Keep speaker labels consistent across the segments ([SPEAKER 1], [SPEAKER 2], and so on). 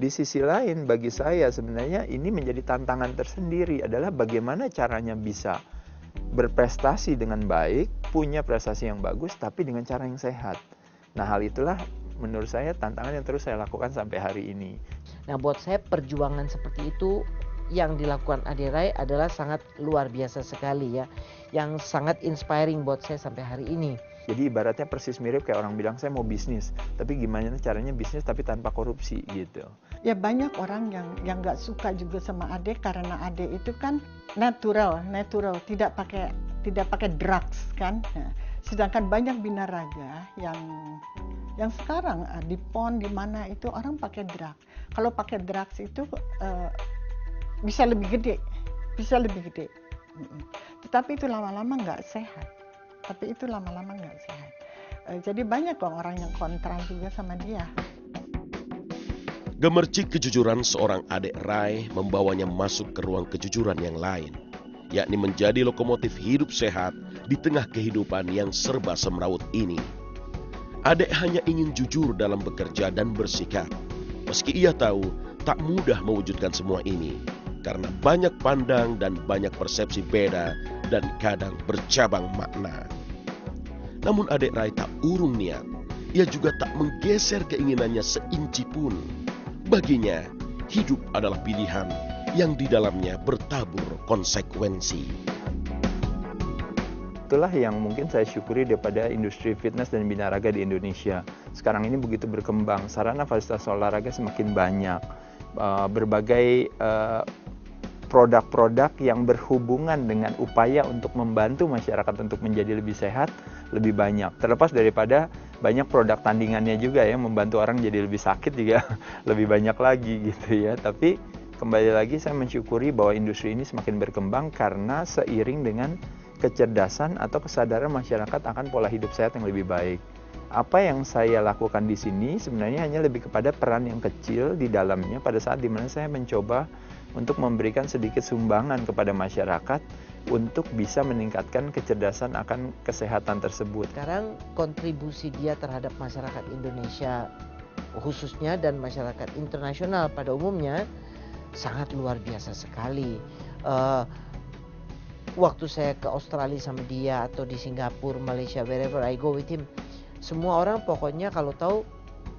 [SPEAKER 1] Di sisi lain bagi saya sebenarnya ini menjadi tantangan tersendiri adalah bagaimana caranya bisa berprestasi dengan baik, punya prestasi yang bagus tapi dengan cara yang sehat. Nah, hal itulah menurut saya tantangan yang terus saya lakukan sampai hari ini.
[SPEAKER 2] Nah, buat saya perjuangan seperti itu yang dilakukan Ade Rai adalah sangat luar biasa sekali ya. Yang sangat inspiring buat saya sampai hari ini.
[SPEAKER 1] Jadi ibaratnya persis mirip kayak orang bilang saya mau bisnis, tapi gimana caranya bisnis tapi tanpa korupsi gitu.
[SPEAKER 3] Ya banyak orang yang nggak suka juga sama Ade karena Ade itu kan natural, tidak pakai drugs kan. Nah, sedangkan banyak binaraga yang sekarang di PON di mana itu orang pakai drugs. Kalau pakai drugs itu bisa lebih gede. Tetapi itu lama-lama nggak sehat. Jadi banyak kok orang yang kontra juga sama dia.
[SPEAKER 4] Gemercik kejujuran seorang Ade Rai membawanya masuk ke ruang kejujuran yang lain, yakni menjadi lokomotif hidup sehat di tengah kehidupan yang serba semrawut ini. Ade hanya ingin jujur dalam bekerja dan bersikap, meski ia tahu tak mudah mewujudkan semua ini, karena banyak pandang dan banyak persepsi beda dan kadang bercabang makna. Namun Ade Rai tak urung niat, ia juga tak menggeser keinginannya seinci pun. Baginya, hidup adalah pilihan yang di dalamnya bertabur konsekuensi.
[SPEAKER 1] Itulah yang mungkin saya syukuri daripada industri fitness dan binaraga di Indonesia. Sekarang ini begitu berkembang, sarana fasilitas olahraga semakin banyak. Berbagai produk-produk yang berhubungan dengan upaya untuk membantu masyarakat untuk menjadi lebih sehat lebih banyak. Terlepas daripada banyak produk tandingannya juga ya, membantu orang jadi lebih sakit juga lebih banyak lagi gitu ya. Tapi kembali lagi saya mensyukuri bahwa industri ini semakin berkembang karena seiring dengan kecerdasan atau kesadaran masyarakat akan pola hidup sehat yang lebih baik. Apa yang saya lakukan di sini sebenarnya hanya lebih kepada peran yang kecil di dalamnya pada saat dimana saya mencoba untuk memberikan sedikit sumbangan kepada masyarakat untuk bisa meningkatkan kecerdasan akan kesehatan tersebut.
[SPEAKER 2] Sekarang kontribusi dia terhadap masyarakat Indonesia khususnya dan masyarakat internasional pada umumnya sangat luar biasa sekali. Waktu saya ke Australia sama dia atau di Singapura, Malaysia, wherever I go with him, semua orang pokoknya kalau tahu,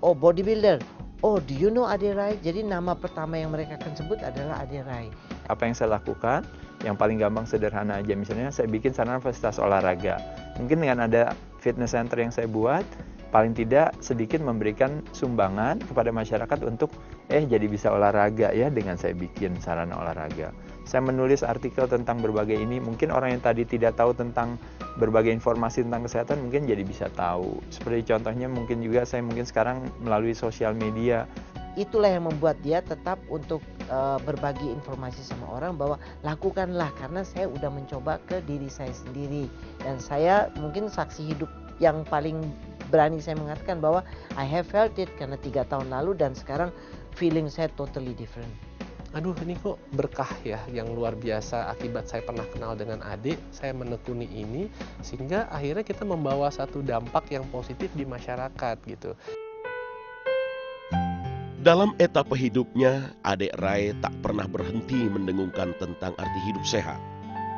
[SPEAKER 2] oh bodybuilder, oh do you know Ade Rai? Jadi nama pertama yang mereka akan sebut adalah Ade Rai.
[SPEAKER 1] Apa yang saya lakukan? Yang paling gampang sederhana aja, misalnya saya bikin sarana fasilitas olahraga. Mungkin dengan ada fitness center yang saya buat, paling tidak sedikit memberikan sumbangan kepada masyarakat untuk jadi bisa olahraga ya dengan saya bikin sarana olahraga. Saya menulis artikel tentang berbagai ini, mungkin orang yang tadi tidak tahu tentang berbagai informasi tentang kesehatan mungkin jadi bisa tahu. Seperti contohnya mungkin juga saya sekarang melalui sosial media.
[SPEAKER 2] Itulah yang membuat dia tetap untuk berbagi informasi sama orang bahwa lakukanlah, karena saya udah mencoba ke diri saya sendiri. Dan saya mungkin saksi hidup yang paling berani saya mengatakan bahwa I have felt it karena 3 tahun lalu dan sekarang feeling saya totally different.
[SPEAKER 5] Aduh, ini kok berkah ya yang luar biasa akibat saya pernah kenal dengan Ade, saya menekuni ini sehingga akhirnya kita membawa satu dampak yang positif di masyarakat gitu.
[SPEAKER 4] Dalam etapa hidupnya, Ade Rai tak pernah berhenti mendengungkan tentang arti hidup sehat.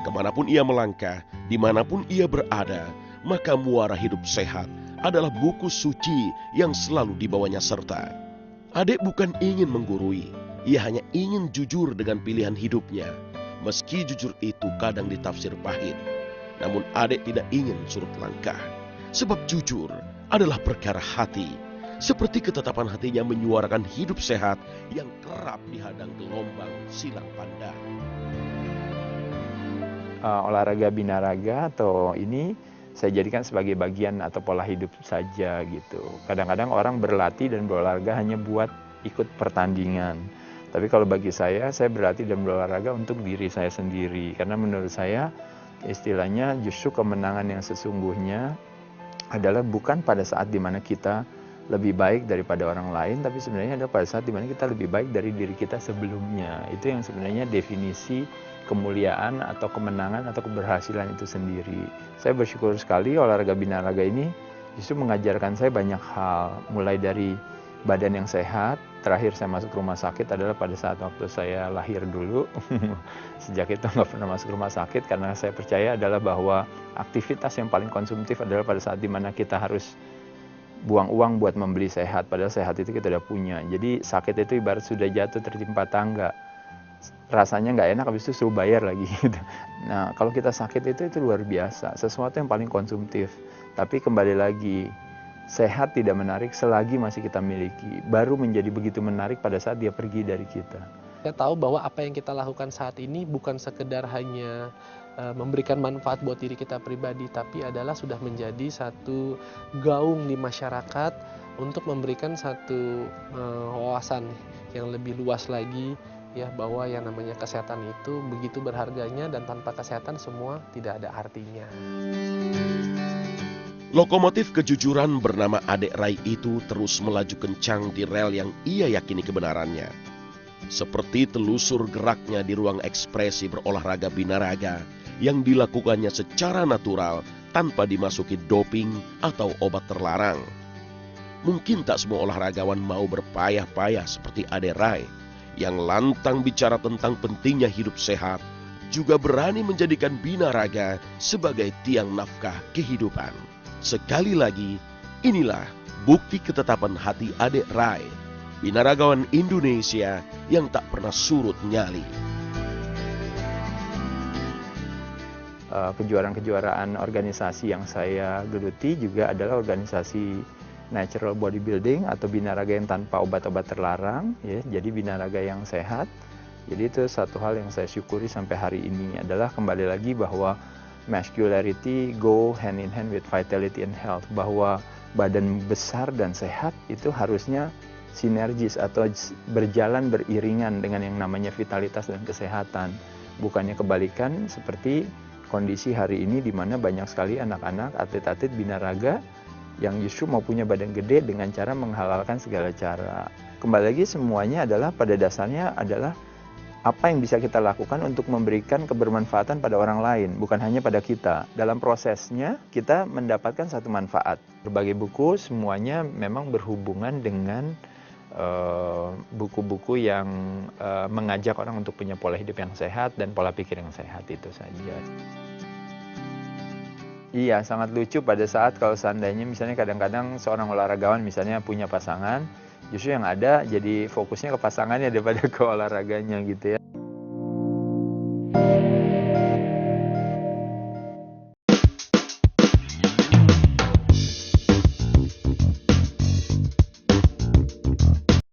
[SPEAKER 4] Kemanapun ia melangkah, dimanapun ia berada, maka muara hidup sehat adalah buku suci yang selalu dibawanya serta. Ade bukan ingin menggurui, ia hanya ingin jujur dengan pilihan hidupnya. Meski jujur itu kadang ditafsir pahit, namun Ade tidak ingin surut langkah. Sebab jujur adalah perkara hati. Seperti ketetapan hatinya menyuarakan hidup sehat yang kerap dihadang gelombang silang pandang.
[SPEAKER 1] Olahraga binaraga atau ini saya jadikan sebagai bagian atau pola hidup saja gitu. Kadang-kadang orang berlatih dan berolahraga hanya buat ikut pertandingan. Tapi kalau bagi saya berlatih dan berolahraga untuk diri saya sendiri. Karena menurut saya istilahnya justru kemenangan yang sesungguhnya adalah bukan pada saat dimana kita lebih baik daripada orang lain, tapi sebenarnya adalah pada saat dimana kita lebih baik dari diri kita sebelumnya. Itu yang sebenarnya definisi kemuliaan atau kemenangan atau keberhasilan itu sendiri. Saya bersyukur sekali olahraga binaraga ini justru mengajarkan saya banyak hal, mulai dari badan yang sehat. Terakhir saya masuk rumah sakit adalah pada saat waktu saya lahir dulu. Sejak itu nggak pernah masuk rumah sakit karena saya percaya adalah bahwa aktivitas yang paling konsumtif adalah pada saat dimana kita harus buang uang buat membeli sehat. Padahal sehat itu kita udah punya. Jadi sakit itu ibarat sudah jatuh tertimpa tangga. Rasanya nggak enak, habis itu suruh bayar lagi gitu. Nah kalau kita sakit itu luar biasa. Sesuatu yang paling konsumtif. Tapi kembali lagi, sehat tidak menarik selagi masih kita miliki. Baru menjadi begitu menarik pada saat dia pergi dari kita.
[SPEAKER 5] Saya tahu bahwa apa yang kita lakukan saat ini bukan sekedar hanya memberikan manfaat buat diri kita pribadi, tapi adalah sudah menjadi satu gaung di masyarakat untuk memberikan satu wawasan yang lebih luas lagi, ya, bahwa yang namanya kesehatan itu begitu berharganya dan tanpa kesehatan semua tidak ada artinya.
[SPEAKER 4] Lokomotif kejujuran bernama Adek Rai itu terus melaju kencang di rel yang ia yakini kebenarannya. Seperti telusur geraknya di ruang ekspresi berolahraga binaraga yang dilakukannya secara natural tanpa dimasuki doping atau obat terlarang. Mungkin tak semua olahragawan mau berpayah-payah seperti Adek Rai yang lantang bicara tentang pentingnya hidup sehat, juga berani menjadikan binaraga sebagai tiang nafkah kehidupan. Sekali lagi, inilah bukti ketetapan hati Adek Rai, binaragawan Indonesia yang tak pernah surut nyali.
[SPEAKER 1] Kejuaraan-kejuaraan organisasi yang saya geluti juga adalah organisasi natural bodybuilding atau binaraga yang tanpa obat-obat terlarang, ya. Jadi binaraga yang sehat. Jadi itu satu hal yang saya syukuri sampai hari ini adalah kembali lagi bahwa muscularity go hand in hand with vitality and health, bahwa badan besar dan sehat itu harusnya sinergis atau berjalan beriringan dengan yang namanya vitalitas dan kesehatan. Bukannya kebalikan seperti kondisi hari ini di mana banyak sekali anak-anak atlet-atlet binaraga yang justru mau punya badan gede dengan cara menghalalkan segala cara. Kembali lagi semuanya adalah pada dasarnya adalah apa yang bisa kita lakukan untuk memberikan kebermanfaatan pada orang lain, bukan hanya pada kita. Dalam prosesnya kita mendapatkan satu manfaat. Berbagai buku semuanya memang berhubungan dengan buku-buku yang mengajak orang untuk punya pola hidup yang sehat dan pola pikir yang sehat, itu saja. Iya, sangat lucu pada saat kalau seandainya misalnya kadang-kadang seorang olahragawan misalnya punya pasangan, justru yang ada jadi fokusnya ke pasangannya daripada ke olahraganya gitu ya.